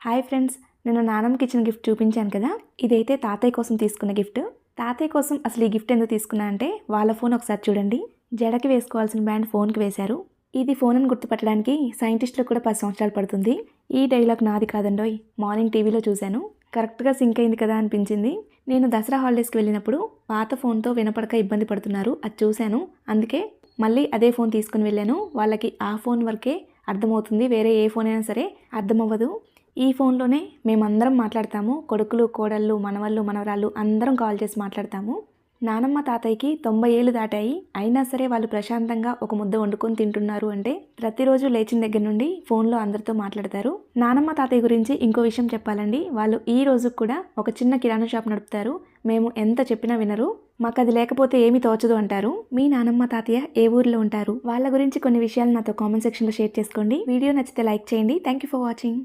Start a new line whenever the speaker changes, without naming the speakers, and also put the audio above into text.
Hi friends, నేను నానమ్మకి ఇచ్చిన gift చూపించాను కదా. ఇదైతే తాతయ్య కోసం తీసుకున్న గిఫ్ట్. తాతయ్య కోసం అసలు ఈ గిఫ్ట్ ఎందుకు తీసుకున్నా అంటే వాళ్ళ ఫోన్ ఒకసారి చూడండి. జడకి వేసుకోవాల్సిన బ్యాండ్ ఫోన్కి వేశారు. ఇది ఫోన్ అని గుర్తుపట్టడానికి సైంటిస్టులకు కూడా 10 సంవత్సరాలు పడుతుంది. ఈ డైలాగ్ నాది కాదండోయ్, మార్నింగ్ టీవీలో చూశాను. కరెక్ట్గా సింక్ అయింది కదా అనిపించింది. నేను దసరా హాలిడేస్కి వెళ్ళినప్పుడు పాత ఫోన్తో వినపడక ఇబ్బంది పడుతున్నారు, అది చూశాను. అందుకే మళ్ళీ అదే ఫోన్ తీసుకుని వెళ్ళాను. వాళ్ళకి ఆ ఫోన్ వరకే అర్థమవుతుంది, వేరే ఏ ఫోన్ అయినా సరే అర్థమవ్వదు. ఈ ఫోన్లోనే మేమందరం మాట్లాడతాము. కొడుకులు, కోడళ్ళు, మనవళ్ళు, మనవరాళ్ళు అందరం కాల్ చేసి మాట్లాడతాము. నానమ్మ తాతయ్యకి 90 ఏళ్ళు దాటాయి, అయినా సరే వాళ్ళు ప్రశాంతంగా ఒక ముద్ద వండుకొని తింటున్నారు అంటే ప్రతిరోజు లేచిన దగ్గర నుండి ఫోన్లో అందరితో మాట్లాడతారు. నానమ్మ తాతయ్య గురించి ఇంకో విషయం చెప్పాలండి. వాళ్ళు ఈ రోజు కూడా ఒక చిన్న కిరాణా షాప్ నడుపుతారు. మేము ఎంత చెప్పినా వినరు. మాకు అది లేకపోతే ఏమీ తోచదు అంటారు. మీ నానమ్మ తాతయ్య ఏ ఊర్లో ఉంటారు? వాళ్ళ గురించి కొన్ని విషయాలు నాతో కామెంట్ సెక్షన్లో షేర్ చేసుకోండి. వీడియో నచ్చితే లైక్ చేయండి. Thank you for watching.